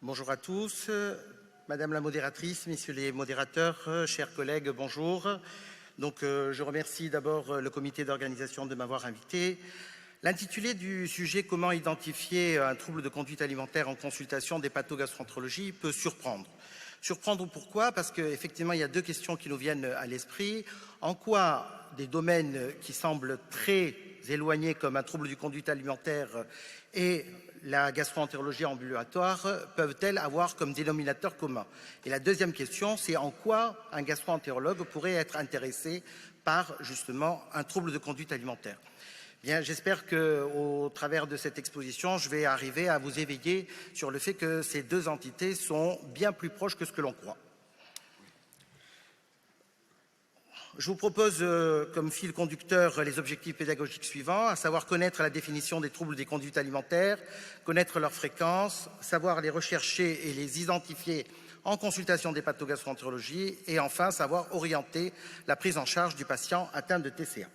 Bonjour à tous, Madame la modératrice, Messieurs les modérateurs, chers collègues, bonjour. Je remercie d'abord le comité d'organisation de m'avoir invité. L'intitulé du sujet « Comment identifier un trouble de conduite alimentaire en consultation d'hépatogastroentérologie » peut surprendre. Surprendre pourquoi? Parce qu'effectivement, il y a deux questions qui nous viennent à l'esprit. En quoi des domaines qui semblent très éloignés comme un trouble du conduite alimentaire et la gastroentérologie ambulatoire peuvent-elles avoir comme dénominateur commun? Et la deuxième question, c'est en quoi un gastroentérologue pourrait être intéressé par justement un trouble de conduite alimentaire? Bien, j'espère qu'au travers de cette exposition, je vais arriver à vous éveiller sur le fait que ces deux entités sont bien plus proches que ce que l'on croit. Je vous propose comme fil conducteur les objectifs pédagogiques suivants, à savoir connaître la définition des troubles des conduites alimentaires, connaître leur fréquence, savoir les rechercher et les identifier en consultation d'hépatogastroentérologie et enfin savoir orienter la prise en charge du patient atteint de TCA.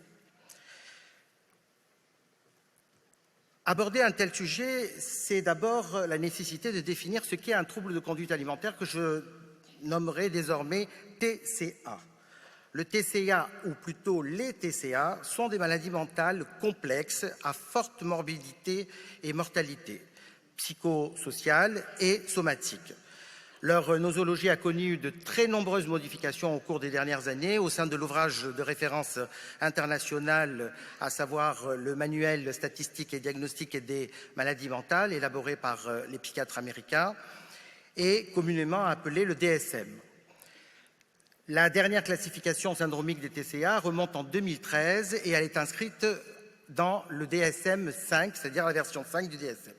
Aborder un tel sujet, c'est d'abord la nécessité de définir ce qu'est un trouble de conduite alimentaire que je nommerai désormais TCA. Le TCA, ou plutôt les TCA, sont des maladies mentales complexes à forte morbidité et mortalité, psychosociale et somatique. Leur nosologie a connu de très nombreuses modifications au cours des dernières années au sein de l'ouvrage de référence international, à savoir le manuel statistique et diagnostique des maladies mentales élaboré par les psychiatres américains et communément appelé le DSM. La dernière classification syndromique des TCA remonte en 2013 et elle est inscrite dans le DSM-5, c'est-à-dire la version 5 du DSM.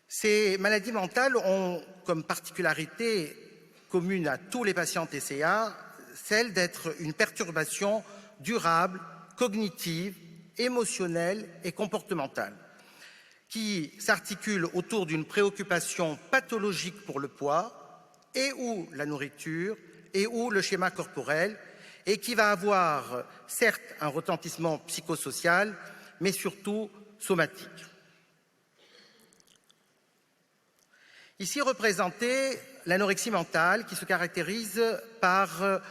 Ces maladies mentales ont comme particularité commune à tous les patients TCA celle d'être une perturbation durable, cognitive, émotionnelle et comportementale qui s'articule autour d'une préoccupation pathologique pour le poids et ou la nourriture et ou le schéma corporel et qui va avoir certes un retentissement psychosocial mais surtout somatique. Ici représentée l'anorexie mentale qui se caractérise par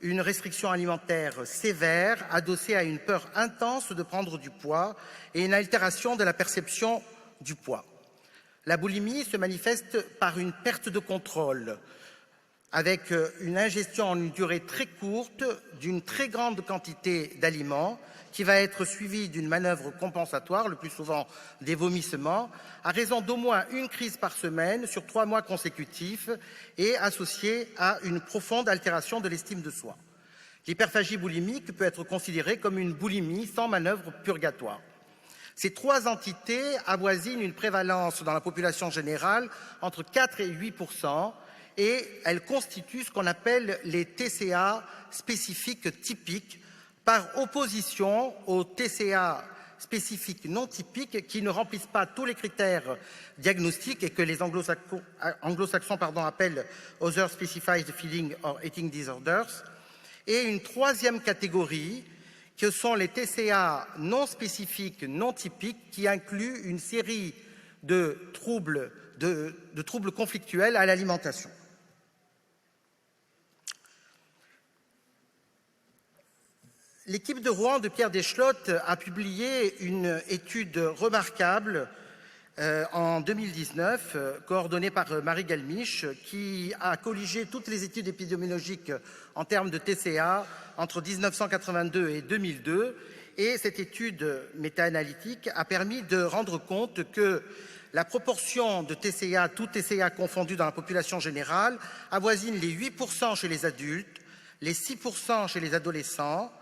une restriction alimentaire sévère adossée à une peur intense de prendre du poids et une altération de la perception du poids. La boulimie se manifeste par une perte de contrôle avec une ingestion en une durée très courte d'une très grande quantité d'aliments qui va être suivie d'une manœuvre compensatoire, le plus souvent des vomissements, à raison d'au moins une crise par semaine sur 3 mois consécutifs et associée à une profonde altération de l'estime de soi. L'hyperphagie boulimique peut être considérée comme une boulimie sans manœuvre purgatoire. Ces trois entités avoisinent une prévalence dans la population générale entre 4 et 8%, et elles constituent ce qu'on appelle les TCA spécifiques typiques, par opposition aux TCA spécifiques non typiques qui ne remplissent pas tous les critères diagnostiques et que les anglo-saxons appellent Other Specified Feeling or Eating Disorders, et une troisième catégorie que sont les TCA non spécifiques, non typiques, qui incluent une série de troubles conflictuels à l'alimentation. L'équipe de Rouen de Pierre Deschlottes a publié une étude remarquable en 2019, coordonnée par Marie Galmiche, qui a colligé toutes les études épidémiologiques en termes de TCA entre 1982 et 2002. Et cette étude méta-analytique a permis de rendre compte que la proportion de TCA, tout TCA confondu dans la population générale, avoisine les 8% chez les adultes, les 6% chez les adolescents,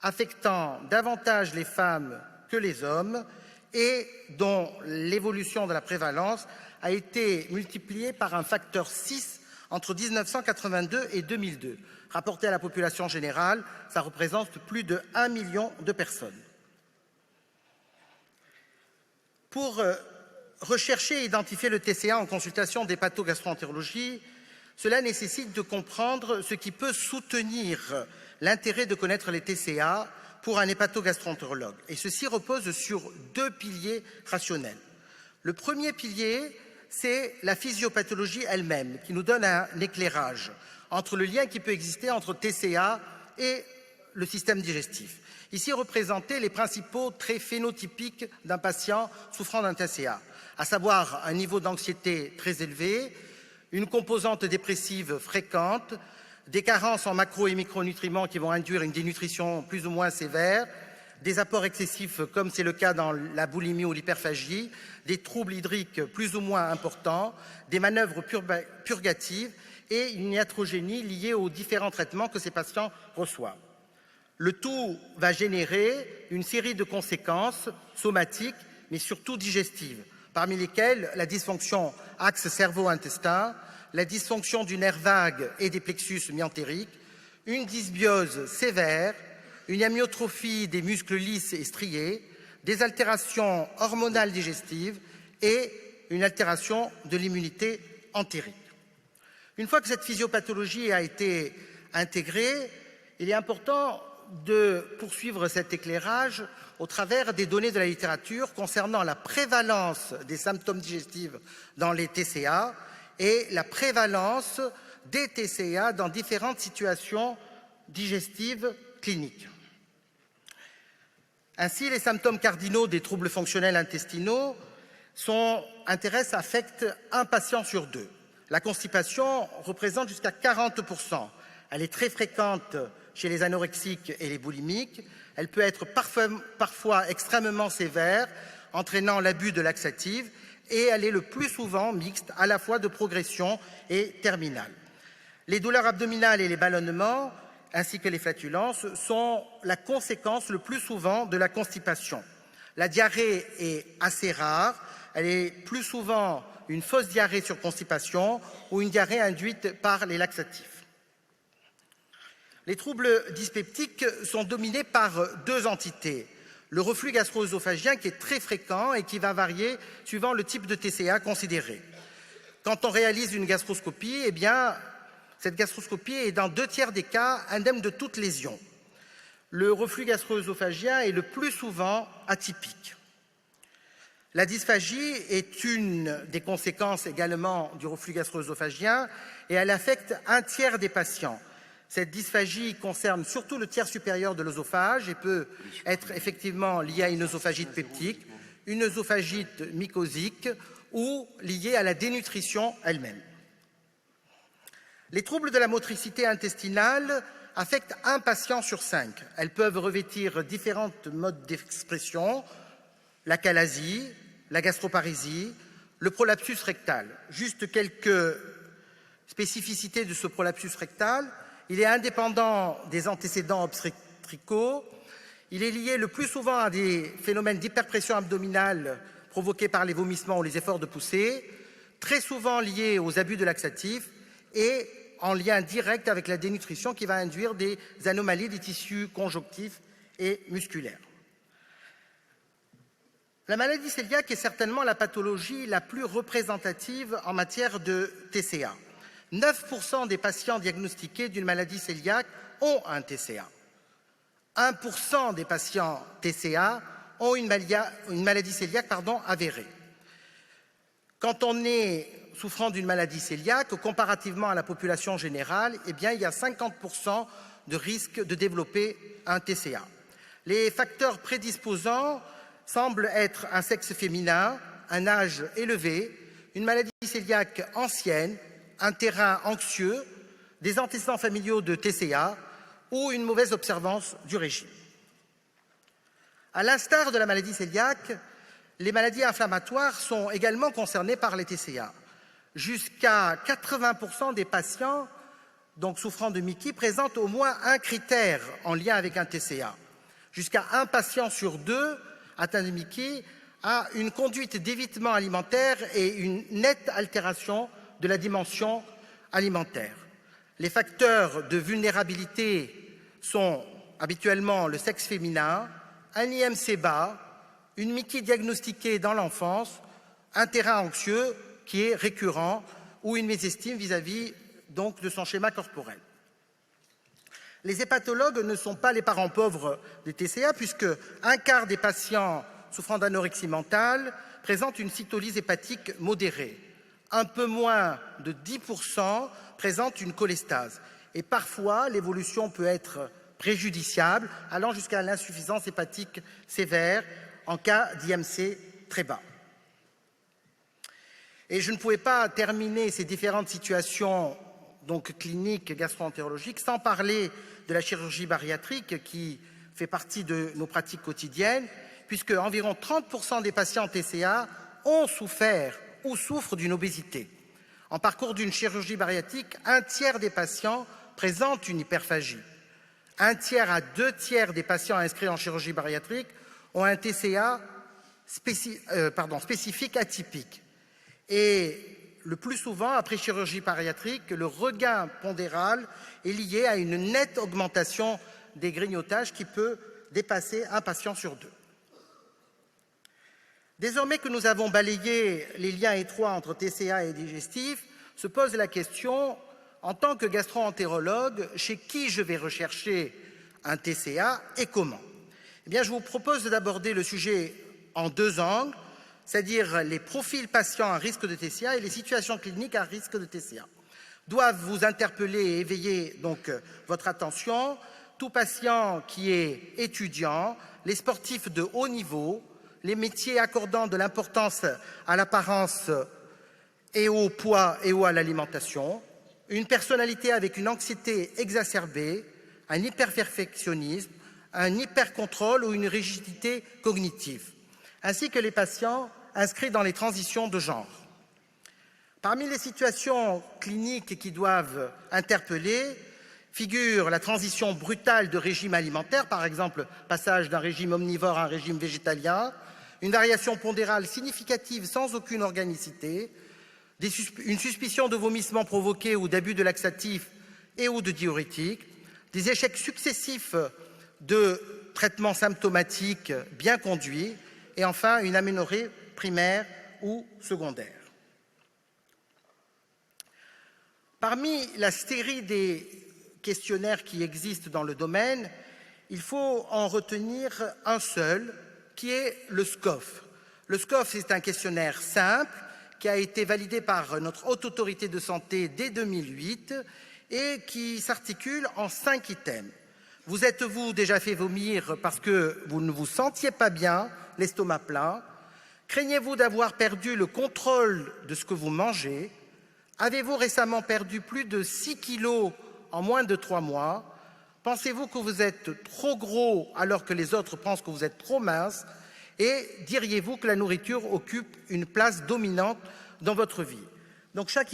affectant davantage les femmes que les hommes et dont l'évolution de la prévalence a été multipliée par un facteur 6 entre 1982 et 2002. Rapporté à la population générale, ça représente plus de 1 million de personnes. Pour rechercher et identifier le TCA en consultation d'hépatogastroentérologie, cela nécessite de comprendre ce qui peut soutenir l'intérêt de connaître les TCA pour un hépatogastroentérologue. Et ceci repose sur deux piliers rationnels. Le premier pilier, c'est la physiopathologie elle-même qui nous donne un éclairage entre le lien qui peut exister entre TCA et le système digestif. Ici représentés les principaux traits phénotypiques d'un patient souffrant d'un TCA, à savoir un niveau d'anxiété très élevé, une composante dépressive fréquente, des carences en macro et micronutriments qui vont induire une dénutrition plus ou moins sévère, des apports excessifs comme c'est le cas dans la boulimie ou l'hyperphagie, des troubles hydriques plus ou moins importants, des manœuvres purgatives et une iatrogénie liée aux différents traitements que ces patients reçoivent. Le tout va générer une série de conséquences somatiques, mais surtout digestives, parmi lesquelles la dysfonction axe cerveau-intestin, la dysfonction du nerf vague et des plexus myentériques, une dysbiose sévère, une amyotrophie des muscles lisses et striés, des altérations hormonales digestives et une altération de l'immunité entérique. Une fois que cette physiopathologie a été intégrée, il est important de poursuivre cet éclairage au travers des données de la littérature concernant la prévalence des symptômes digestifs dans les TCA et la prévalence des TCA dans différentes situations digestives cliniques. Ainsi, les symptômes cardinaux des troubles fonctionnels intestinaux affectent un patient sur deux. La constipation représente jusqu'à 40%. Elle est très fréquente chez les anorexiques et les boulimiques. Elle peut être parfois extrêmement sévère, entraînant l'abus de laxatifs, et elle est le plus souvent mixte, à la fois de progression et terminale. Les douleurs abdominales et les ballonnements, ainsi que les flatulences, sont la conséquence le plus souvent de la constipation. La diarrhée est assez rare, elle est plus souvent une fausse diarrhée sur constipation ou une diarrhée induite par les laxatifs. Les troubles dyspeptiques sont dominés par deux entités. Le reflux gastro-œsophagien qui est très fréquent et qui va varier suivant le type de TCA considéré. Quand on réalise une gastroscopie, eh bien, cette gastroscopie est dans 2/3 des cas indemne de toute lésion. Le reflux gastro-œsophagien est le plus souvent atypique. La dysphagie est une des conséquences également du reflux gastro-œsophagien et elle affecte 1/3 des patients. Cette dysphagie concerne surtout le tiers supérieur de l'œsophage et peut être effectivement liée à une œsophagite peptique, une œsophagite mycosique ou liée à la dénutrition elle-même. Les troubles de la motricité intestinale affectent un patient sur 5. Elles peuvent revêtir différents modes d'expression, l'achalasie, la gastroparésie, le prolapsus rectal. Juste quelques spécificités de ce prolapsus rectal. Il est indépendant des antécédents obstétricaux. Il est lié le plus souvent à des phénomènes d'hyperpression abdominale provoqués par les vomissements ou les efforts de poussée, très souvent liés aux abus de laxatifs et en lien direct avec la dénutrition qui va induire des anomalies des tissus conjonctifs et musculaires. La maladie cœliaque est certainement la pathologie la plus représentative en matière de TCA. 9% des patients diagnostiqués d'une maladie cœliaque ont un TCA. 1% des patients TCA ont une maladie cœliaque avérée. Quand on est souffrant d'une maladie cœliaque, comparativement à la population générale, eh bien, il y a 50% de risque de développer un TCA. Les facteurs prédisposants semblent être un sexe féminin, un âge élevé, une maladie cœliaque ancienne, un terrain anxieux, des antécédents familiaux de TCA ou une mauvaise observance du régime. À l'instar de la maladie cœliaque, les maladies inflammatoires sont également concernées par les TCA. Jusqu'à 80% des patients souffrant de MICI présentent au moins un critère en lien avec un TCA. Jusqu'à un patient sur deux atteint de MICI a une conduite d'évitement alimentaire et une nette altération de la dimension alimentaire. Les facteurs de vulnérabilité sont habituellement le sexe féminin, un IMC bas, une MICI diagnostiquée dans l'enfance, un terrain anxieux qui est récurrent ou une mésestime vis-à-vis de son schéma corporel. Les hépatologues ne sont pas les parents pauvres des TCA puisque un quart des patients souffrant d'anorexie mentale présentent une cytolyse hépatique modérée. un peu moins de 10% présentent une cholestase. Et parfois, l'évolution peut être préjudiciable, allant jusqu'à l'insuffisance hépatique sévère en cas d'IMC très bas. Et je ne pouvais pas terminer ces différentes situations donc cliniques gastro-entérologiques sans parler de la chirurgie bariatrique qui fait partie de nos pratiques quotidiennes, puisque environ 30% des patients TCA ont souffert ou souffrent d'une obésité. En parcours d'une chirurgie bariatrique, un tiers des patients présentent une hyperphagie. Un tiers à 2 tiers des patients inscrits en chirurgie bariatrique ont un TCA spécifique atypique. Et le plus souvent, après chirurgie bariatrique, le regain pondéral est lié à une nette augmentation des grignotages qui peut dépasser un patient sur 2. Désormais que nous avons balayé les liens étroits entre TCA et digestif, se pose la question, en tant que gastro-entérologue, chez qui je vais rechercher un TCA et comment? Eh bien, je vous propose d'aborder le sujet en 2 angles, c'est-à-dire les profils patients à risque de TCA et les situations cliniques à risque de TCA. Doivent vous interpeller et éveiller donc votre attention tout patient qui est étudiant, les sportifs de haut niveau, les métiers accordant de l'importance à l'apparence et au poids et ou à l'alimentation, une personnalité avec une anxiété exacerbée, un hyperperfectionnisme, un hypercontrôle ou une rigidité cognitive, ainsi que les patients inscrits dans les transitions de genre. Parmi les situations cliniques qui doivent interpeller figure la transition brutale de régime alimentaire, par exemple passage d'un régime omnivore à un régime végétalien, une variation pondérale significative sans aucune organicité, une suspicion de vomissement provoqué ou d'abus de laxatifs et ou de diurétiques, des échecs successifs de traitements symptomatiques bien conduits et enfin une aménorrhée primaire ou secondaire. Parmi la série des questionnaires qui existent dans le domaine, il faut en retenir un seul, qui est le SCOF. Le SCOF, c'est un questionnaire simple qui a été validé par notre Haute Autorité de Santé dès 2008 et qui s'articule en 5 items. Vous êtes-vous déjà fait vomir parce que vous ne vous sentiez pas bien, l'estomac plein? Craignez-vous d'avoir perdu le contrôle de ce que vous mangez? Avez-vous récemment perdu plus de 6 kilos en moins de 3 mois? Pensez-vous que vous êtes trop gros alors que les autres pensent que vous êtes trop mince? Et diriez-vous que la nourriture occupe une place dominante dans votre vie? Donc chaque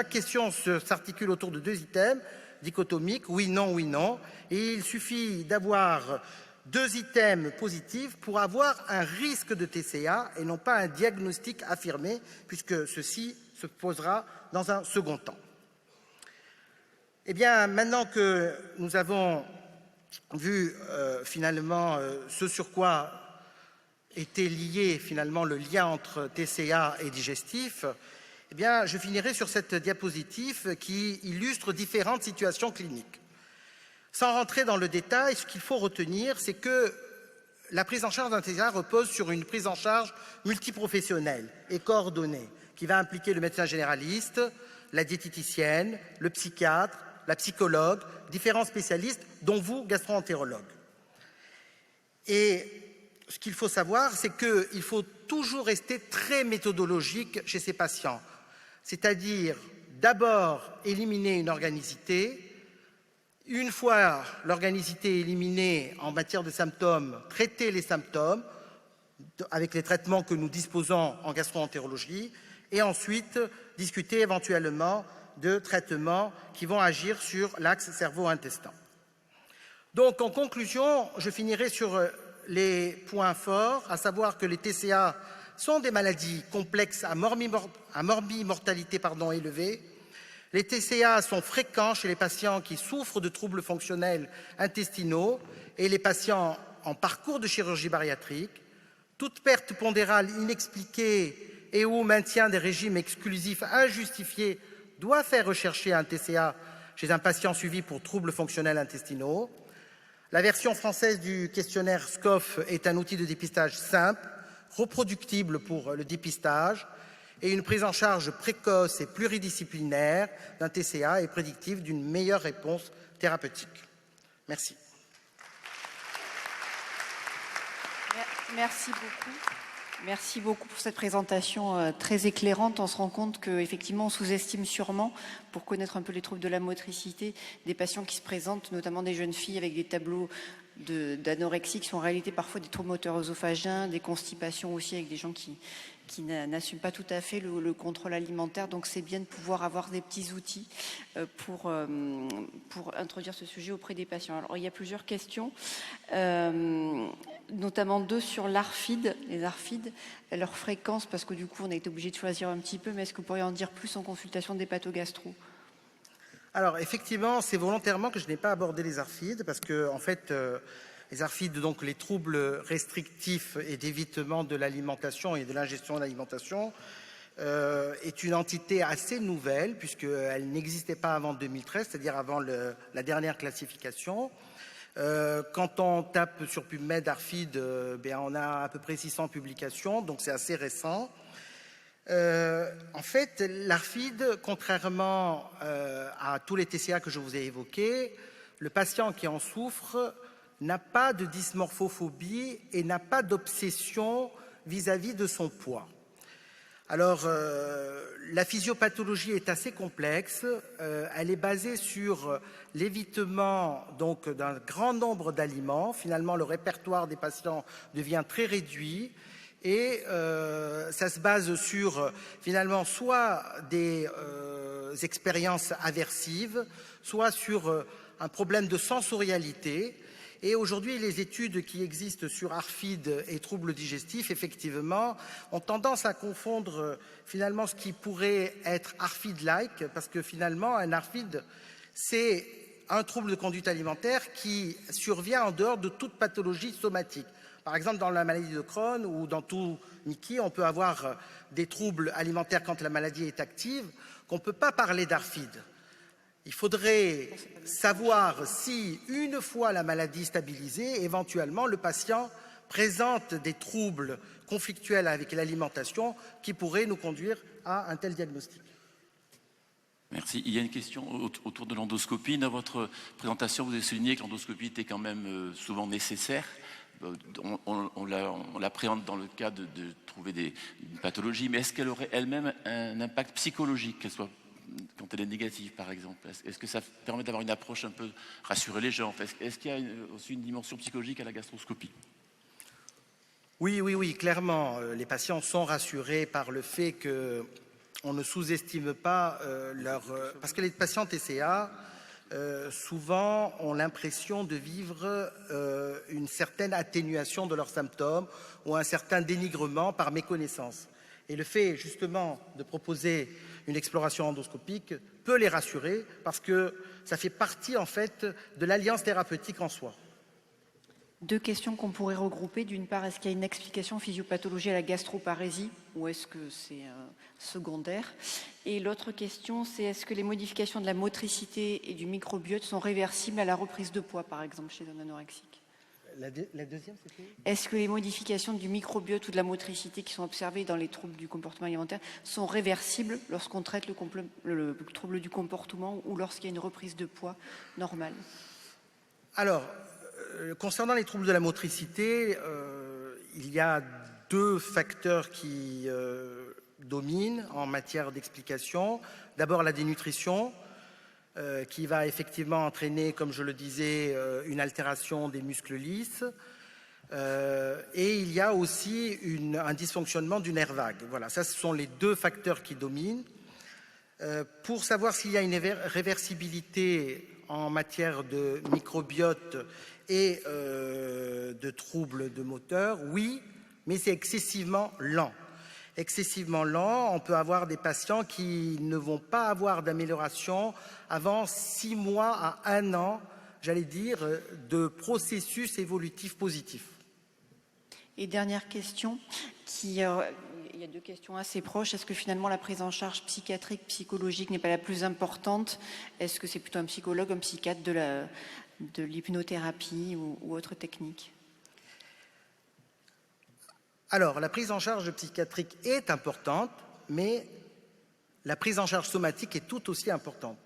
question s'articule autour de 2 items dichotomiques, oui, non, et il suffit d'avoir 2 items positifs pour avoir un risque de TCA et non pas un diagnostic affirmé, puisque ceci se posera dans un second temps. Eh bien, maintenant que nous avons vu finalement ce sur quoi était lié finalement le lien entre TCA et digestif, eh bien, je finirai sur cette diapositive qui illustre différentes situations cliniques. Sans rentrer dans le détail, ce qu'il faut retenir, c'est que la prise en charge d'un TCA repose sur une prise en charge multiprofessionnelle et coordonnée qui va impliquer le médecin généraliste, la diététicienne, le psychiatre, la psychologue, différents spécialistes, dont vous, gastro-entérologues. Et ce qu'il faut savoir, c'est qu'il faut toujours rester très méthodologique chez ces patients, c'est-à-dire d'abord éliminer une organicité. Une fois l'organicité éliminée en matière de symptômes, traiter les symptômes avec les traitements que nous disposons en gastro-entérologie et ensuite discuter éventuellement de traitements qui vont agir sur l'axe cerveau-intestin. Donc en conclusion, je finirai sur les points forts, à savoir que les TCA sont des maladies complexes à morbimortalité élevée. Les TCA sont fréquents chez les patients qui souffrent de troubles fonctionnels intestinaux et les patients en parcours de chirurgie bariatrique. Toute perte pondérale inexpliquée et ou maintien des régimes exclusifs injustifiés doit faire rechercher un TCA chez un patient suivi pour troubles fonctionnels intestinaux. La version française du questionnaire SCOF est un outil de dépistage simple, reproductible pour le dépistage. Et une prise en charge précoce et pluridisciplinaire d'un TCA est prédictive d'une meilleure réponse thérapeutique. Merci. Merci beaucoup. Merci beaucoup pour cette présentation très éclairante. On se rend compte qu'effectivement, on sous-estime sûrement, pour connaître un peu les troubles de la motricité, des patients qui se présentent, notamment des jeunes filles avec des tableaux d'anorexie qui sont en réalité parfois des troubles moteurs œsophagiens, des constipations aussi avec des gens qui n'assument pas tout à fait le contrôle alimentaire. Donc c'est bien de pouvoir avoir des petits outils pour introduire ce sujet auprès des patients. Alors il y a plusieurs questions, notamment 2 sur l'ARFID, les ARFID, leur fréquence, parce que du coup on a été obligé de choisir un petit peu, mais est-ce que vous pourriez en dire plus en consultation d'hépatogastro? Alors effectivement, c'est volontairement que je n'ai pas abordé les ARFID parce que en fait, les ARFID, donc les troubles restrictifs et d'évitement de l'alimentation et de l'ingestion de l'alimentation, est une entité assez nouvelle puisqu'elle n'existait pas avant 2013, c'est-à-dire avant la dernière classification. Quand on tape sur PubMed ARFID, on a à peu près 600 publications, donc c'est assez récent. En fait, l'ARFID, contrairement à tous les TCA que je vous ai évoqués, le patient qui en souffre n'a pas de dysmorphophobie et n'a pas d'obsession vis-à-vis de son poids. Alors, la physiopathologie est assez complexe. Elle est basée sur l'évitement donc d'un grand nombre d'aliments. Finalement, le répertoire des patients devient très réduit. Et ça se base sur finalement soit des expériences aversives, soit sur un problème de sensorialité. Et aujourd'hui, les études qui existent sur ARFID et troubles digestifs, effectivement, ont tendance à confondre finalement ce qui pourrait être ARFID-like, parce que finalement, un ARFID, c'est un trouble de conduite alimentaire qui survient en dehors de toute pathologie somatique. Par exemple, dans la maladie de Crohn ou dans tout Mickey, on peut avoir des troubles alimentaires quand la maladie est active, qu'on ne peut pas parler d'ARFID. Il faudrait savoir si, une fois la maladie stabilisée, éventuellement, le patient présente des troubles conflictuels avec l'alimentation qui pourraient nous conduire à un tel diagnostic. Merci. Il y a une question autour de l'endoscopie. Dans votre présentation, vous avez souligné que l'endoscopie était quand même souvent nécessaire. On l'appréhende dans le cas de trouver une pathologie, mais est-ce qu'elle aurait elle-même un impact psychologique, qu'elle soit, quand elle est négative par exemple? Est-ce que ça permet d'avoir une approche un peu rassurer les gens? Est-ce qu'il y a aussi une dimension psychologique à la gastroscopie? Oui, clairement. Les patients sont rassurés par le fait qu'on ne sous-estime pas parce que les patients TCA, souvent ont l'impression de vivre une certaine atténuation de leurs symptômes ou un certain dénigrement par méconnaissance. Et le fait justement de proposer une exploration endoscopique peut les rassurer parce que ça fait partie en fait de l'alliance thérapeutique en soi. 2 questions qu'on pourrait regrouper. D'une part, est-ce qu'il y a une explication physiopathologie à la gastroparésie ou est-ce que c'est secondaire? Et l'autre question, c'est est-ce que les modifications de la motricité et du microbiote sont réversibles à la reprise de poids, par exemple, chez un anorexique? La deuxième, c'était? Est-ce que les modifications du microbiote ou de la motricité qui sont observées dans les troubles du comportement alimentaire sont réversibles lorsqu'on traite le trouble du comportement ou lorsqu'il y a une reprise de poids normale? Alors, concernant les troubles de la motricité, il y a 2 facteurs qui dominent en matière d'explication. D'abord la dénutrition, qui va effectivement entraîner, comme je le disais, une altération des muscles lisses. Et il y a aussi un dysfonctionnement du nerf vague. Voilà, ça ce sont les 2 facteurs qui dominent. Pour savoir s'il y a une réversibilité en matière de microbiote et de troubles de moteur, oui, mais c'est excessivement lent. Excessivement lent, on peut avoir des patients qui ne vont pas avoir d'amélioration avant 6 mois à 1 an, j'allais dire, de processus évolutif positif. Et dernière question, il y a 2 questions assez proches. Est-ce que finalement la prise en charge psychiatrique, psychologique n'est pas la plus importante? Est-ce que c'est plutôt un psychologue, un psychiatre de l'hypnothérapie ou autre technique? Alors, la prise en charge psychiatrique est importante, mais la prise en charge somatique est tout aussi importante.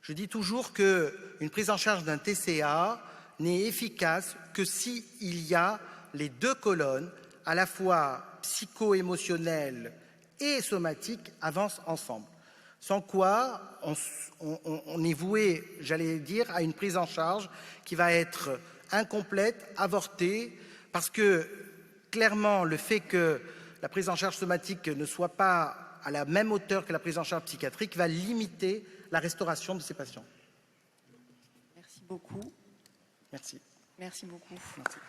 Je dis toujours qu'une prise en charge d'un TCA n'est efficace que s'il y a les deux colonnes, à la fois psycho-émotionnelle et somatique, avancent ensemble. Sans quoi, on est voué, j'allais dire, à une prise en charge qui va être incomplète, avortée, parce que clairement, le fait que la prise en charge somatique ne soit pas à la même hauteur que la prise en charge psychiatrique va limiter la restauration de ces patients. Merci beaucoup. Merci. Merci beaucoup. Merci.